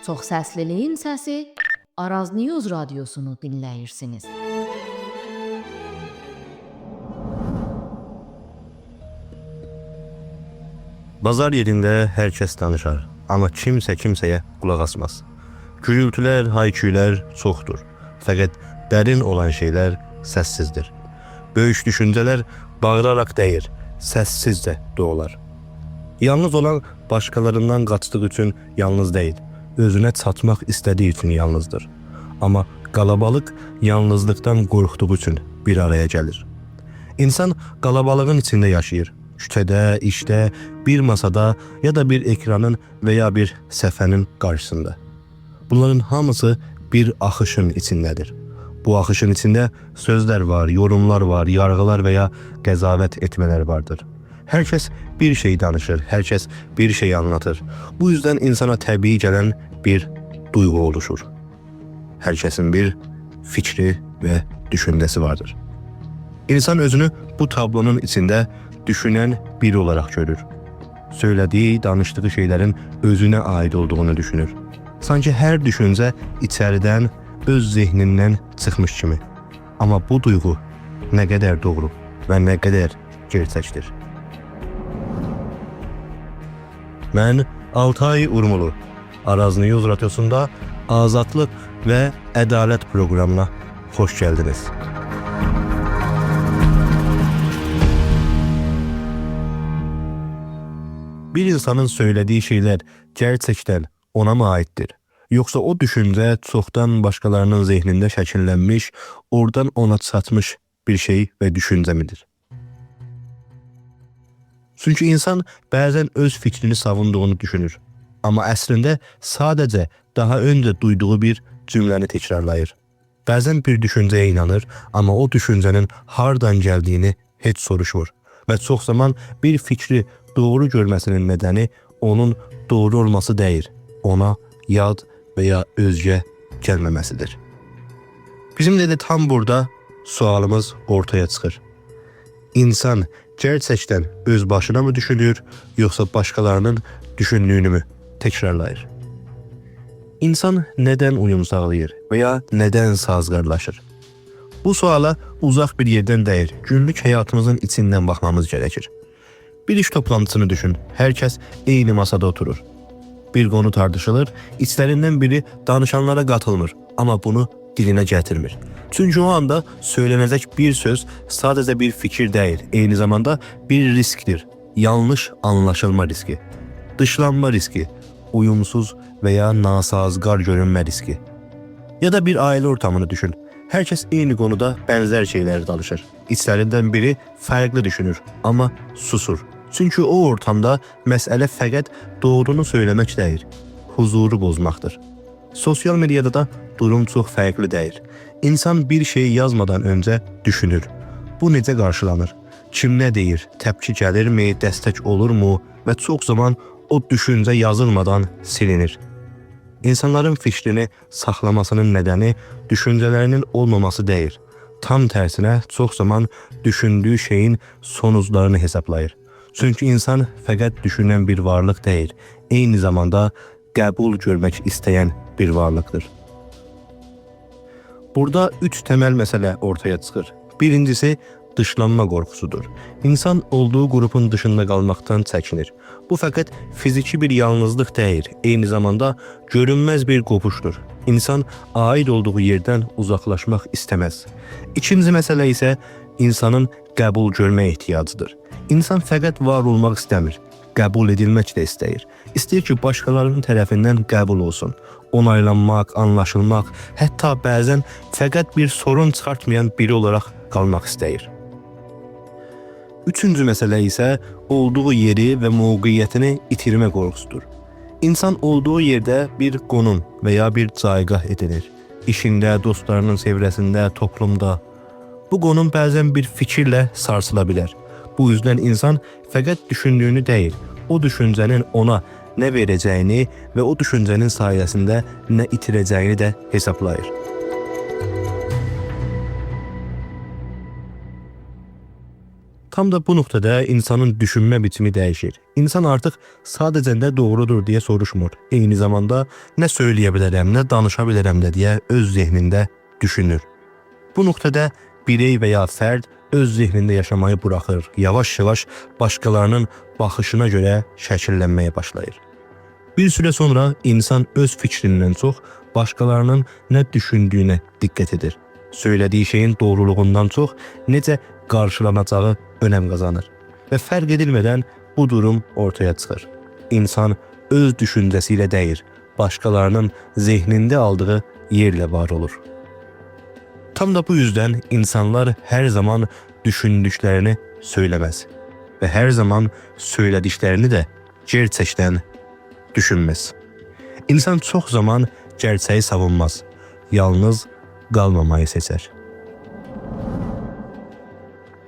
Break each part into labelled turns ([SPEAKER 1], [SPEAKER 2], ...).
[SPEAKER 1] Çoxsəsliliyin səsi Araz News radiosunu dinləyirsiniz.
[SPEAKER 2] Bazar yerində hər kəs danışar, amma kimsə kimsəyə qulaq asmaz. Gürültülər, hayküylər çoxdur. Fəqət dərin olan şeylər səssizdir. Böyük düşüncələr bağıraraq deyir, səssiz də doğular. Yalnız olan başqalarından qaçdığı üçün yalnız deyil, özünə çatmaq istədiyi üçün yalnızdır. Amma qalabalıq yalnızlıqdan qorxduğu üçün bir araya gəlir. İnsan qalabalığın içində yaşayır. Küçədə, işdə, bir masada ya da bir ekranın və ya bir səfənin qarşısında. Bunların hamısı bir axışın içindədir. Bu axışın içində sözlər var, yorumlar var, yargılar və ya qəzavət etmələr vardır. Hər kəs bir şey danışır, hər kəs bir şey anlatır. Bu yüzden insana təbii gələn bir duyğu oluşur. Hər kəsin bir fikri və düşüncəsi vardır. İnsan özünü bu tablonun içində düşünən biri olarak görür. Söylədiyi, danışdığı şeylərin özünə aid olduğunu düşünür. Sanki hər düşüncə içəridən, öz zihnindən çıxmış kimi. Amma bu duyğu nə qədər doğru və nə qədər gerçəkdir. Mən Altay Urmulu, Araz News radyosunda Azadlıq və Ədalət proqramına xoş gəldiniz. Bir insanın söylediği şeyler gerçekten ona mı aittir? Yoksa o düşünce çoxdan başkalarının zihninde şəkillənmiş, oradan ona çatmış bir şey ve düşünce midir? Çünkü insan bazen öz fikrini savunduğunu düşünür. Ama əslində sadəcə daha önce duyduğu bir cümləni tekrarlayır. Bazen bir düşünceye inanır, ama o düşüncenin hardan geldiğini heç soruşmur. Ve çox zaman bir fikri doğru görməsinin nedəni onun doğru olması deyil, ona yad veya özgə gəlməməsidir. Bizim de tam burada sualımız ortaya çıxır. İnsan gerçekten öz başına mı düşünür, yoksa başkalarının düşündüğünü mü tekrarlayır? İnsan neden uyum sağlayır veya neden sazgarlaşır? Bu suala uzaq bir yerdən deyil, günlük həyatımızın içindən baxmamız gerekir. Bir iş toplantısını düşün. Herkes eyni masada oturur. Bir konu tartışılır, içlerinden biri danışanlara katılmır ama bunu diline getirmir. Çünkü o anda söylenecek bir söz sadece bir fikir değil, aynı zamanda bir risktir. Yanlış anlaşılma riski, dışlanma riski, uyumsuz veya nasazgar görünme riski. Ya da bir aile ortamını düşün. Herkes aynı konuda benzer şeyler danışır. İçlerinden biri farklı düşünür ama susur. Çünkü o ortamda məsələ fəqət doğrunu söyləmək deyil, huzuru bozmaqdır. Sosyal medyada da durum çox fərqli deyil. İnsan bir şey yazmadan önce düşünür. Bu necə qarşılanır? Kim nə deyir? Təpki gəlirmi? Dəstək olurmu? Və çox zaman o düşüncə yazılmadan silinir. İnsanların fikrini saxlamasının nedəni düşüncelerinin olmaması değil. Tam tərsinə çox zaman düşündüğü şeyin sonuçlarını hesaplayır. Çünkü insan fəqət düşünən bir varlıq deyil, eyni zamanda qəbul görmək istəyən bir varlıqdır. Burada 3 temel mesele ortaya çıxır. Birincisi dışlanma qorxusudur. İnsan olduğu qrupun dışında qalmaqdan çəkinir. Bu fəqət fiziki bir yalnızlıq deyil, eyni zamanda görünməz bir qopuşdur. İnsan ait olduğu yerdən uzaqlaşmaq istəməz. İkinci məsələ isə insanın qəbul görmə ehtiyacıdır. İnsan fəqət var olmaq istəmir, qəbul edilmək də istəyir. İstəyir ki, başqalarının tərəfindən qəbul olsun, onaylanmaq, anlaşılmaq, hətta bəzən fəqət bir sorun çıxartmayan biri olaraq qalmaq istəyir. Üçüncü məsələ isə olduğu yeri və mövqeyiyyətini itirmə qorxusudur. İnsan olduğu yerdə bir qonum veya bir caygah edilir. İşində, dostlarının çevrəsində, toplumda. Bu qonum bəzən bir fikirlə sarsıla bilər. Bu yüzden insan fəqət düşündüğünü değil, o düşüncenin ona ne vereceğini ve o düşüncenin sayesinde ne itireceğini de hesaplayır. Tam da bu noktada insanın düşünme biçimi değişir. İnsan artık sadece ne doğrudur diye soruşmur. Eyni zamanda ne söyleyebilirim, ne danışabilirim de diye öz zihninde düşünür. Bu noktada birey veya ferd öz zihninde yaşamayı bırakır. Yavaş yavaş başkalarının baxışına göre şəkillənməyə başlayır. Bir süre sonra insan öz fikrindən çox başkalarının ne düşündüğüne dikkat edir. Söylediği şeyin doğruluğundan çox necə qarşılanacağı önem kazanır. Ve fərq edilmeden bu durum ortaya çıxır. İnsan öz düşüncəsiyle deyir, başkalarının zihninde aldığı yerle var olur. Tam da bu yüzden insanlar her zaman düşündüklerini söylemez. Ve her zaman söylediklerini de gerçekten düşünmez. İnsan çok zaman gerçeği savunmaz. Yalnız qalmamayı seçer.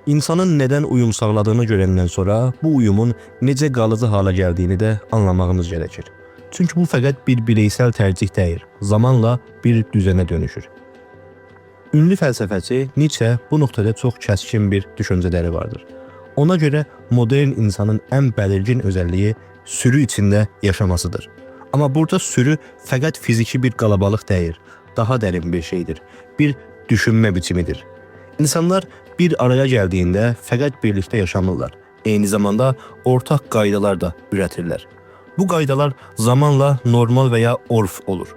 [SPEAKER 2] İnsanın neden uyum sağladığını görəndən sonra bu uyumun necə qalıcı hala gəldiyini də anlamağımız gerekir. Çünkü bu fəqət bir bireysel tercih deyil, zamanla bir düzene dönüşür. Ünlü fəlsəfəçi Nietzsche bu noktada çox kəskin bir düşüncələri vardır. Ona göre modern insanın en belirgin özelliği sürü içinde yaşamasıdır. Ama burada sürü fəqət fiziki bir qalabalıq deyil, daha derin bir şeydir, bir düşünme biçimidir. İnsanlar bir araya geldiğinde fəqət birlikte yaşamırlar. Eyni zamanda ortak qaydalar da üretirler. Bu qaydalar zamanla normal veya orf olur.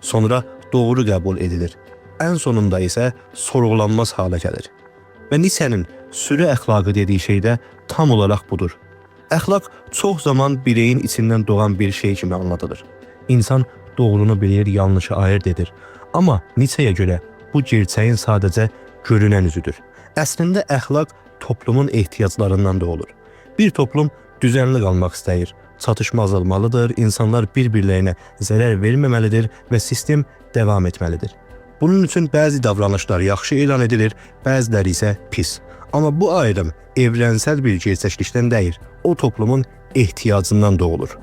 [SPEAKER 2] Sonra doğru qəbul edilir. En sonunda ise sorgulanmaz hale gelir. Ve Nietzsche'nin sürü əxlaqı dediği şey də tam olarak budur. Əxlaq çox zaman bireyin içinden doğan bir şey kimi anlatılır. İnsan doğrunu bilir, yanlışı ayırt edir. Ama Nietzsche'ye göre bu gerçeğin sadece görünen yüzüdür. Əslində əxlaq toplumun ehtiyaclarından da olur. Bir toplum düzenli qalmaq istəyir, çatışma azalmalıdır, insanlar bir-birlərinə zərər verməməlidir və sistem devam etməlidir. Bunun üçün bəzi davranışlar yaxşı elan edilir, bəziləri isə pis. Ama bu ayrım evrensel bir gerçeklikten değil, o toplumun ihtiyacından doğulur.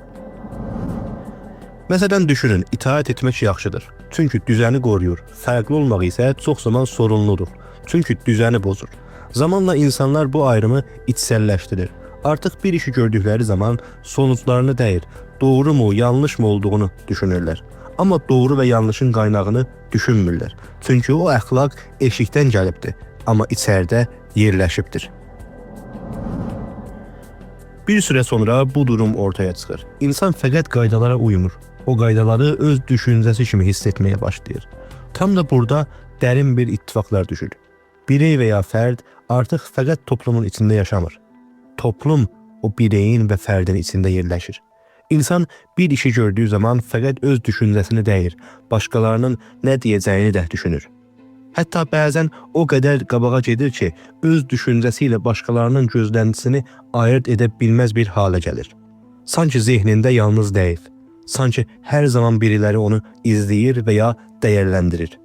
[SPEAKER 2] Mesela düşünün, itaat etmek yaxşıdır. Çünkü düzeni koruyur. Farklı olmak ise çok zaman sorunludur. Çünkü düzeni bozur. Zamanla insanlar bu ayrımı içselleştirir. Artık bir işi gördükleri zaman sonuçlarını değil, doğru mu, yanlış mı olduğunu düşünürler. Ama doğru ve yanlışın qaynağını düşünmürlər. Çünkü o əxlaq eşikdən gəlibdir, ama içeride yerleşiptir. Bir süre sonra bu durum ortaya çıxır. İnsan fəqət qaydalara uymur. O qaydaları öz düşüncəsi kimi hiss etməyə başlayır. Tam da burada dərin bir ittifaqlar düşür. Birey veya fərd artıq fəqət toplumun içində yaşamır. Toplum o bireyin ve fərdin içində yerləşir. İnsan bir işi gördüğü zaman fəqət öz düşüncəsini deyir, başkalarının ne diyeceğini de düşünür. Hatta bazen o kadar qabağa gedir ki, öz düşüncəsiyle başkalarının gözləntisini ayırt edebilmez bir hale gelir. Sanki zihninde yalnız değil, sanki her zaman birileri onu izleyir veya değerlendirir.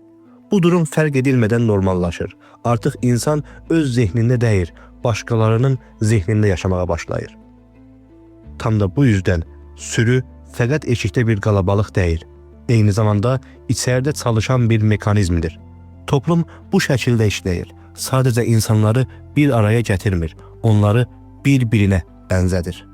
[SPEAKER 2] Bu durum fərq edilmeden normallaşır. Artık insan öz zihninde değil, başkalarının zihninde yaşamaya başlayır. Tam da bu yüzden sürü fəqət eşikdə bir qalabalıq değil, eyni zamanda içeride çalışan bir mekanizmdir. Toplum bu şəkildə işləyir. Sadəcə insanları bir araya gətirmir, onları bir-birinə bənzədir.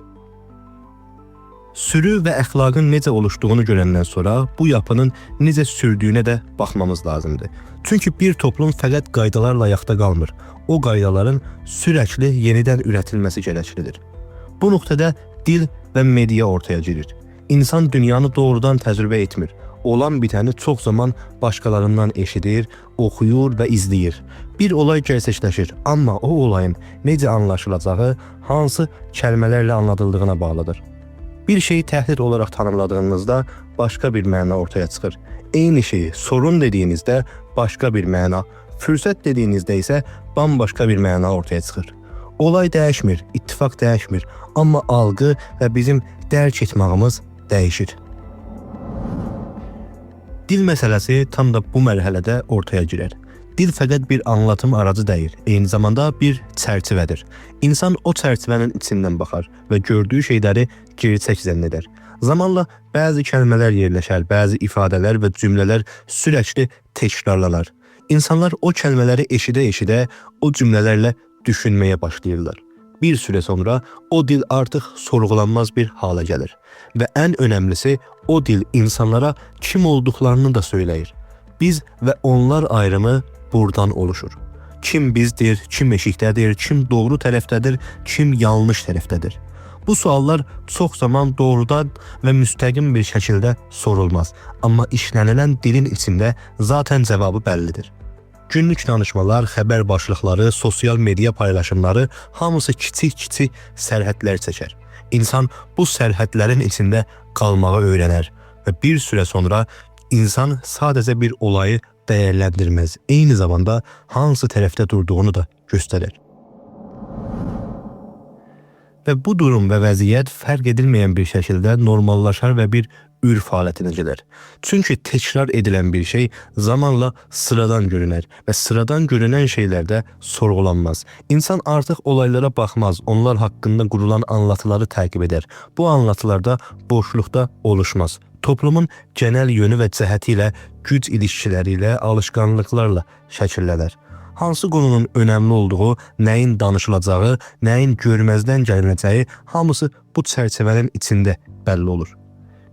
[SPEAKER 2] Sürü və əxlaqın necə oluşduğunu görəndən sonra bu yapının necə sürdüyünə də baxmamız lazımdır. Çünki bir toplum fəqət qaydalarla ayaqda qalmır. O qaydaların sürəkli yenidən ürətilməsi gərəklidir. Bu noktada dil və media ortaya girir. İnsan dünyanı doğrudan təcrübə etmir. Olan bitəni çox zaman başkalarından eşidir, oxuyur və izləyir. Bir olay gerçəkləşir, amma o olayın necə anlaşılacağı, hansı kəlmələrlə anladıldığına bağlıdır. Bir şeyi təhdid olarak tanımladığınızda başka bir məna ortaya çıxır. Eyni şeyi sorun dediğinizde başka bir məna, fürsət dediğinizde ise bambaşka bir məna ortaya çıxır. Olay dəyişmir, ittifaq dəyişmir, amma algı və bizim dərk etməyimiz dəyişir. Dil məsələsi tam da bu mərhələdə ortaya girer. Dil fəqət bir anlatım aracı deyil, eyni zamanda bir çərçivədir. İnsan o çərçivənin içindən baxar və gördüyü şeyləri gerçək zənn edər. Zamanla bəzi kəlmələr yerləşər, bəzi ifadələr və cümlələr sürəkli təkrarlanar. İnsanlar o kəlmələri eşidə-eşidə o cümlələrlə düşünməyə başlayırlar. bir süre sonra o dil artıq sorğulanmaz bir hala gəlir. Və ən önəmlisi, o dil insanlara kim olduqlarını da söyləyir. Biz və onlar ayrımı buradan oluşur. Kim bizdir, kim eşikdədir, kim doğru tərəfdədir, kim yanlış tərəfdədir. Bu suallar çox zaman doğrudan və müstəqim bir şəkildə sorulmaz. Amma işlənilən dilin içində zaten cavabı bəllidir. Günlük danışmalar, xəbər başlıqları, sosial media paylaşımları hamısı kiçik-kiçik sərhədlər çəkər. İnsan bu sərhədlərin içində qalmağı öyrənər və bir süre sonra insan sadəcə bir olayı dəyərləndirməz, eyni zamanda hansı tərəfdə durduğunu da göstərir. Və bu durum və vəziyyət fərq edilməyən bir şəkildə normallaşar və bir ürf halətinə gəlir. Çünki təkrar edilən bir şey zamanla sıradan görünər və sıradan görünən şeylərdə sorğulanmaz. İnsan artıq olaylara baxmaz, onlar haqqında qurulan anlatıları təqib edər. Bu anlatılarda boşluqda oluşmaz. Toplumun genel yönü və cəhəti ilə, güc ilişkiləri ilə, alışqanlıqlarla şəkillənər. Hansı qonunun önəmli olduğu, nəyin danışılacağı, nəyin görməzdən gəlinəcəyi hamısı bu çərçivənin içində bəlli olur.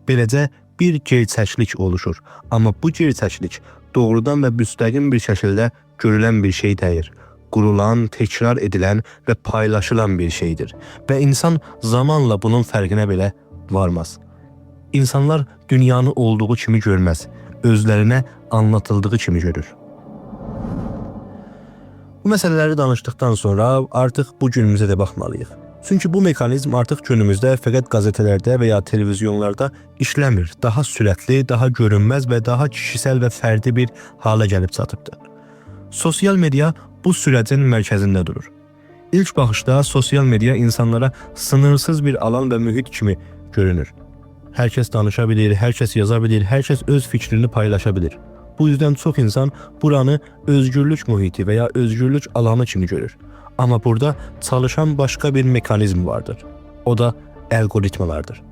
[SPEAKER 2] Beləcə bir gerçəklik oluşur. Amma bu gerçəklik doğrudan və müstəqim bir şəkildə görülən bir şey deyil. Qurulan, təkrar edilən və paylaşılan bir şeydir. Və insan zamanla bunun fərqinə belə varmaz. İnsanlar dünyanı olduğu kimi görməz, özlərinə anlatıldığı kimi görür. Bu məsələləri danışdıqdan sonra artıq bu günümüzə də baxmalıyıq. Çünki bu mekanizm artıq günümüzdə fəqət qəzetələrdə və ya televizyonlarda işləmir. Daha sürətli, daha görünməz və daha kişisel və fərdi bir hala gəlib çatıbdır. Sosial media bu sürəcin mərkəzində durur. İlk baxışda sosial media insanlara sınırsız bir alan və mühit kimi görünür. Hər kəs danışa bilir, hər kəs yaza bilir, hər kəs öz fikrini paylaşa bilir. Bu yüzden çox insan buranı özgürlük muhiti və ya özgürlük alanı kimi görür. Amma burada çalışan başka bir mekanizm vardır. O da algoritmalardır.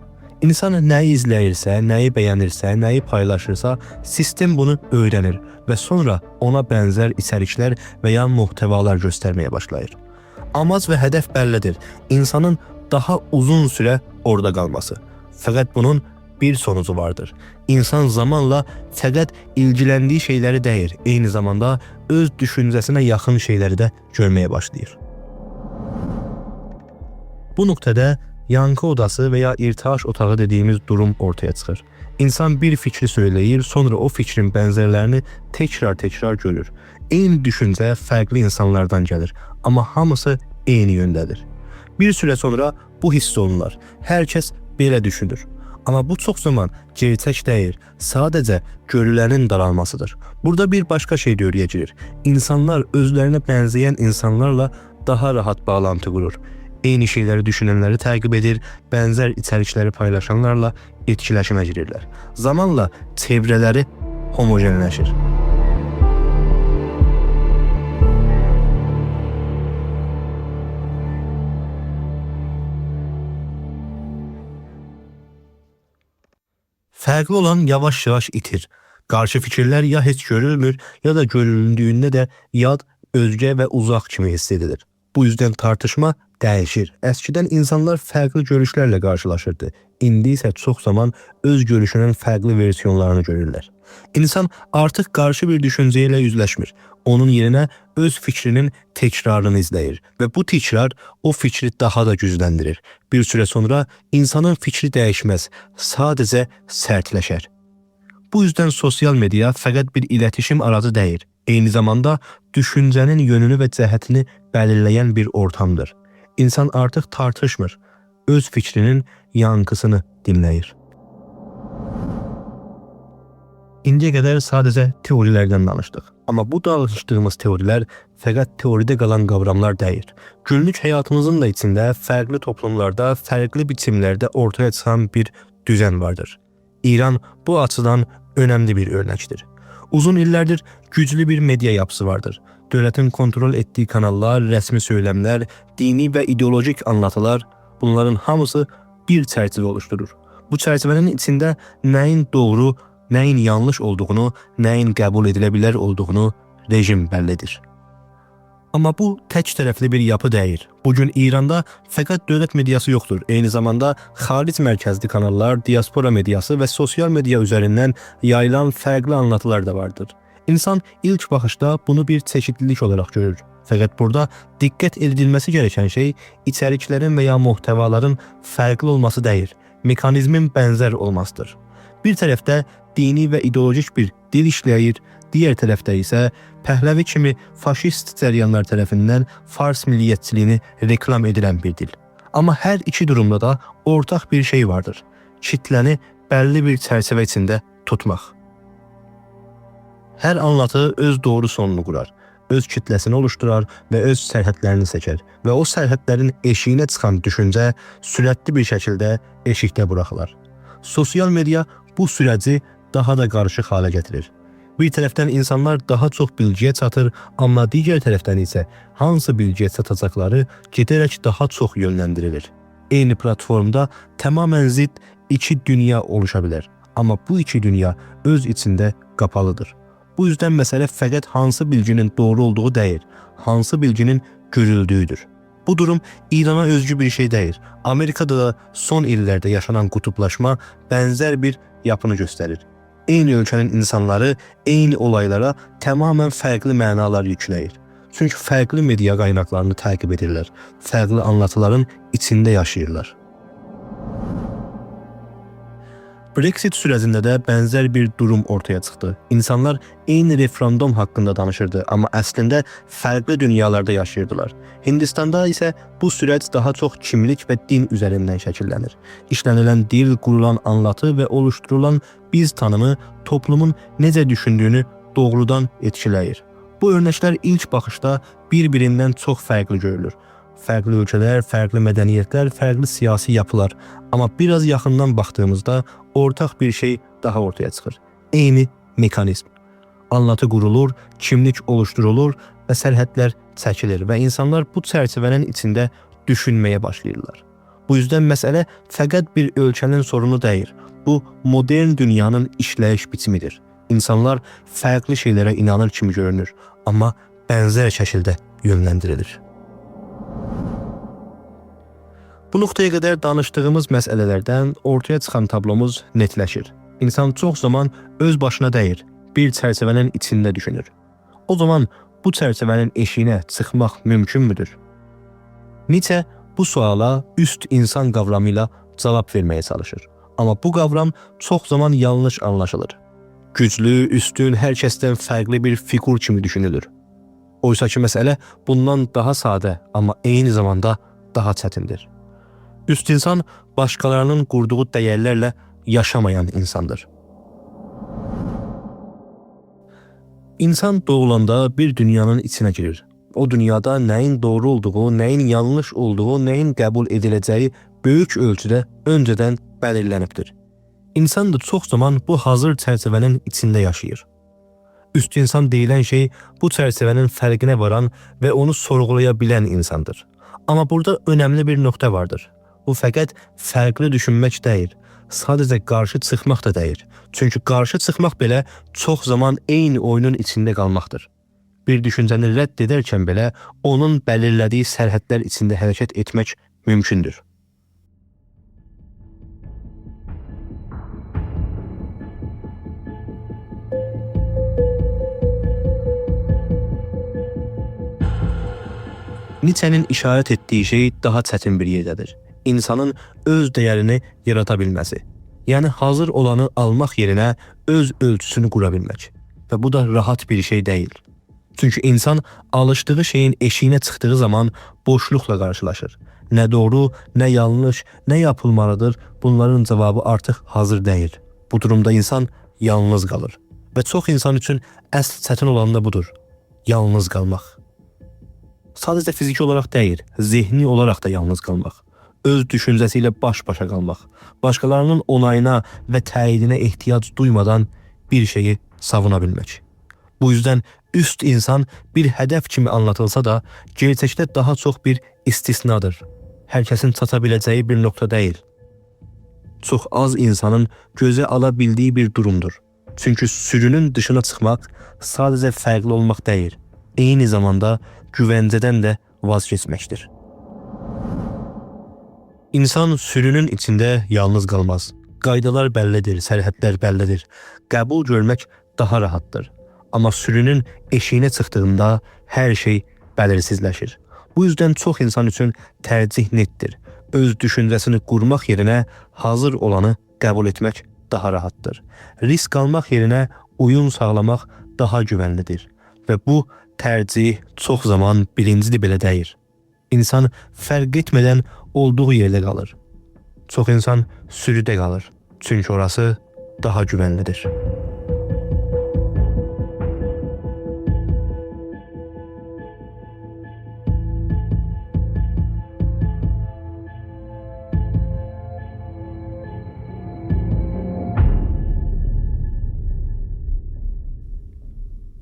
[SPEAKER 2] İnsan nəyi izləyirsə, nəyi bəyənirsə, nəyi paylaşırsa, sistem bunu öyrənir və sonra ona bənzər içəriklər və ya muhtəvalar göstərməyə başlayır. Amac və hədəf bəllidir. İnsanın daha uzun süre orada qalması. Fəqət bunun bir sonucu vardır. İnsan zamanla fəqət ilgiləndiyi şeyləri deyir, eyni zamanda öz düşüncəsinə yaxın şeyləri də görməyə başlayır. Bu nöqtədə yankı odası veya irtihaş otağı dediğimiz durum ortaya çıxır. İnsan bir fikri söyleyir, sonra o fikrin benzerlerini tekrar görür. Eyni düşüncə fərqli insanlardan gəlir, amma hamısı eyni yöndədir. Bir süre sonra bu hiss olunur. Hər kəs belə düşünür. Ama bu çok zaman gerçək deyil, sadəcə görülənin daralmasıdır. Burada bir başka şey devreye girir. İnsanlar özlerine bənzəyən insanlarla daha rahat bağlantı kurur. Eyni şeyləri düşünənləri təqib edir, bənzər içərikləri paylaşanlarla etkiləşimə girirlər. Zamanla çevrələri homojenləşir. Fərqli olan yavaş-yavaş itir. Qarşı fikirlər ya heç görülmür, ya da görüldüyündə də yad, özgə və uzaq kimi hiss edilir. Bu yüzden tartışma dəyişir. Əskidən insanlar fərqli görüşlərlə qarşılaşırdı. İndi isə çox zaman öz görüşünün fərqli versiyonlarını görürlər. İnsan artıq qarşı bir düşüncə ilə üzləşmir. Onun yerinə öz fikrinin təkrarını izləyir və bu təkrar o fikri daha da gücləndirir. Bir süre sonra insanın fikri dəyişməz, sadəcə sərtləşər. Bu yüzden sosyal medya fəqət bir iletişim aracı deyil. Eyni zamanda düşüncənin yönünü və cəhətini belirleyen bir ortamdır. İnsan artıq tartışmır, öz fikrinin yankısını dinləyir. İndiyə qədər sadəcə teorilərdən danışdıq. Amma bu danışdığımız teorilər fəqət teoride qalan qavramlar deyil. Günlük həyatımızın da içində fərqli toplumlarda, fərqli biçimlərdə ortaya çıxan bir düzen vardır. İran bu açıdan önemli bir örnəkdir. Uzun illərdir güclü bir medya yapısı vardır. Dövlətin kontrol ettiği kanallar, rəsmi söylemler, dini və ideolojik anlatılar, bunların hamısı bir çərçivə oluşturur. Bu çərçivənin içində nəyin doğru, nəyin yanlış olduğunu, nəyin qəbul edilə bilər olduğunu rejim bəllidir. Amma bu tək tərəfli bir yapı deyil. Bugün İranda fəqət dövlət mediası yoxdur. Eyni zamanda xaric mərkəzli kanallar, diaspora mediası və sosial media üzərindən yayılan fərqli anlatılar da vardır. İnsan ilk baxışda bunu bir çeşitlilik olaraq görür. Fəqət burada diqqət edilməsi gərəkən şey içəriklərin və ya muhtəvaların fərqli olması deyil, mekanizmin bənzər olmasıdır. Bir tərəfdə dini və ideolojik bir dil işləyir, digər tərəfdə isə Pəhləvi kimi faşist cəryanlar tərəfindən fars milliyyətçiliyini reklam edilən bir dil. Amma hər iki durumda da ortaq bir şey vardır. Kitləni bəlli bir çərçivə içində tutmaq. Hər anlatı öz doğru sonunu qurar, öz kitləsini oluşturar və öz sərhədlərini seçər və o sərhədlərin eşiyinə çıxan düşüncə sürətli bir şəkildə eşikdə buraxılar. Sosial media bu sürəci daha da qarışıq halə gətirir. Bir tərəfdən insanlar daha çox bilgiyə çatır, amma digər tərəfdən isə hansı bilgiyə çatacaqları gedərək daha çox yönləndirilir. Eyni platformda tamamilə zidd iki dünya oluşa bilər, amma bu iki dünya öz içində qapalıdır. Bu yüzden məsələ fəqət hansı bilginin doğru olduğu deyil, hansı bilginin görüldüyüdür. Bu durum İrana özgü bir şey deyil. Amerikada da son illərdə yaşanan qutuplaşma bənzər bir yapını göstərir. Eyni ölkənin insanları eyni olaylara tamamilə fərqli mənalar yükləyir. Çünki fərqli media qaynaqlarını təqib edirlər, fərqli anlatıların içində yaşayırlar. Brexit sürəcində də bənzər bir durum ortaya çıxdı. İnsanlar eyni referendum haqqında danışırdı, amma əslində fərqli dünyalarda yaşayırdılar. Hindistanda isə bu sürəc daha çox kimlik və din üzərindən şəkillənir. İşlənilən dil, qurulan anlatı və oluşturulan biz tanımı toplumun necə düşündüyünü doğrudan etkiləyir. Bu örnəklər ilk baxışda bir-birindən çox fərqli görülür. Fərqli ölkələr, fərqli mədəniyyətlər, fərqli siyasi yapılar. Amma biraz yaxından baxdığımızda ortaq bir şey daha ortaya çıxır. Eyni mekanizm. Anlatı qurulur, kimlik oluşturulur və sərhədlər çəkilir və insanlar bu çərçivənin içində düşünməyə başlayırlar. Bu yüzden məsələ fəqət bir ölkənin sorunu deyil. Bu modern dünyanın işləyiş biçimidir. İnsanlar fərqli şeylərə inanır kimi görünür, amma bənzər şəkildə yönləndirilir. Bu nöqtəyə qədər danışdığımız məsələlərdən ortaya çıxan tablomuz netləşir. İnsan çox zaman öz başına deyil, bir çərçivənin içində düşünür. O zaman bu çərçivənin eşiyinə çıxmaq mümkünmüdür? Nietzsche bu suala üst insan qavramı ilə cavab verməyə çalışır. Amma bu qavram çox zaman yanlış anlaşılır. Güclü, üstün, hər kəsdən fərqli bir figur kimi düşünülür. Oysa ki, məsələ bundan daha sadə, amma eyni zamanda daha çətindir. Üst insan başqalarının qurduğu dəyərlərlə yaşamayan insandır. İnsan doğulanda bir dünyanın içinə girir. O dünyada nəyin doğru olduğu, nəyin yanlış olduğu, nəyin qəbul ediləcəyi böyük ölçüdə öncədən belirlənibdir. İnsan da çox zaman bu hazır çərçivənin içində yaşayır. Üst insan deyilən şey bu çərçivənin fərqinə varan və onu sorğulaya bilən insandır. Amma burada önəmli bir nöqtə vardır. Bu fəqət fərqli düşünmək deyil, sadəcə qarşı çıxmaq da deyil. Çünki qarşı çıxmaq belə çox zaman eyni oyunun içində qalmaqdır. Bir düşüncəni rədd edərkən belə onun belirlədiyi sərhədlər içində hərəkət etmək mümkündür. Nietzsche'nin işarət etdiyi şey daha çətin bir yerdədir. İnsanın öz dəyərini yarata bilməsi. Yəni hazır olanı almaq yerinə öz ölçüsünü qura bilmək. Və bu da rahat bir şey deyil. Çünki insan alışdığı şeyin eşiyinə çıxdığı zaman boşluqla qarşılaşır. Nə doğru, nə yanlış, nə yapılmalıdır, bunların cavabı artıq hazır deyil. Bu durumda insan yalnız qalır. Və çox insan üçün əsl çətin olan da budur. Yalnız qalmaq. Sadəcə fiziki olaraq deyil, zihni olaraq da yalnız qalmaq. Öz düşüncəsi ilə baş-başa qalmaq. Başqalarının onayına və təyidinə ehtiyac duymadan bir şeyi savuna bilmək. Bu yüzden üst insan bir hədəf kimi anlatılsa da, gerçəkdə daha çox bir istisnadır. Hər kəsin çata biləcəyi bir nöqtə deyil. Çox az insanın gözə ala bildiyi bir durumdur. Çünki sürünün dışına çıxmaq sadəcə fərqli olmaq deyil. Eyni zamanda güvəncədən də vaz keçməkdir. İnsan sürünün içində yalnız qalmaz. Qaydalar bəllidir, sərhədlər bəllidir. Qəbul görmək daha rahatdır. Amma sürünün eşiyinə çıxdığında hər şey bəlirsizləşir. Bu yüzden çox insan üçün tərcih netdir. Öz düşüncəsini qurmaq yerinə hazır olanı qəbul etmək daha rahatdır. Risk almaq yerinə uyum sağlamaq daha güvənlidir. Və bu tərcih çox zaman birincidir belə deyir. İnsan fərq etmədən olduğu yerdə qalır. Çox insan sürüdə qalır. Çünki orası daha güvənlidir.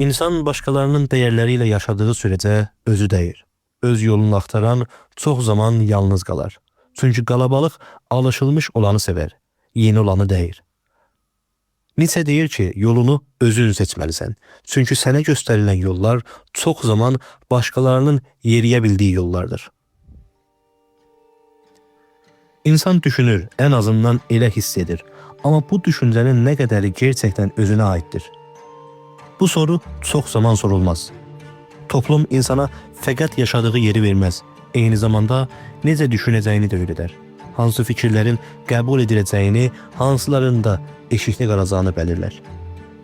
[SPEAKER 2] İnsan başqalarının dəyərləri ilə yaşadığı sürəcə özü deyir. Öz yolunu axtaran çox zaman yalnız qalar. Çünki qalabalıq alışılmış olanı sevər, yeni olanı deyir. Nietzsche deyir ki, yolunu özün seçməlisən. Çünki sənə göstərilən yollar çox zaman başqalarının yeriyə bildiyi yollardır. İnsan düşünür, ən azından elə hiss edir. Amma bu düşüncənin nə qədəri gerçəkdən özünə aiddir? Bu soru çox zaman sorulmaz. Toplum insana fəqət yaşadığı yeri verməz. Eyni zamanda necə düşünəcəyini də öyrədər. Hansı fikirlərin qəbul ediləcəyini, hansıların da eşikli qalacağını bəlirlər.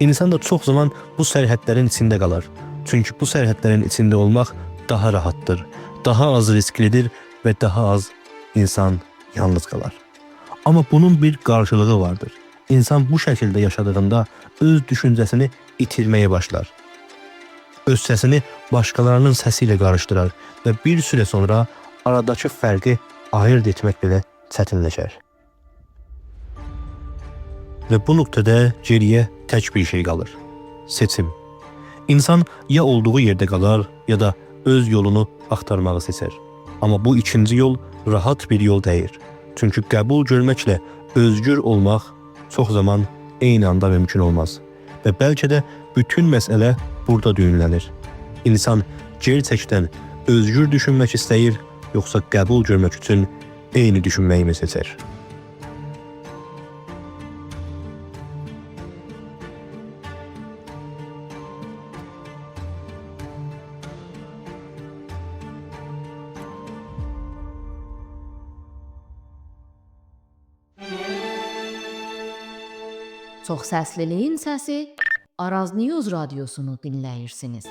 [SPEAKER 2] İnsan da çox zaman bu sərhədlərin içində qalar. Çünki bu sərhədlərin içində olmaq daha rahatdır, daha az risklidir və daha az insan yalnız qalar. Amma bunun bir qarşılığı vardır. İnsan bu şəkildə yaşadığında öz düşüncəsini itirməyə başlar. Öz səsini başqalarının səsi ilə qarışdırar və bir süre sonra aradakı fərqi ayırt etmək belə çətinləşər. Və bu nöqtədə geriyə tək bir şey qalır. Seçim. İnsan ya olduğu yerdə qalar, ya da öz yolunu axtarmağı seçər. Amma bu ikinci yol rahat bir yol deyil. Çünki qəbul görməklə özgür olmaq çox zaman eyni anda mümkün olmaz. Və bəlkə də bütün məsələ burada düyünlənir. İnsan gerçəkdən özgür düşünmək istəyir, yoxsa qəbul görmək üçün eyni düşünməyi mi seçər?
[SPEAKER 1] Çox səsliliyin səsi Araz News radiosunu dinləyirsiniz.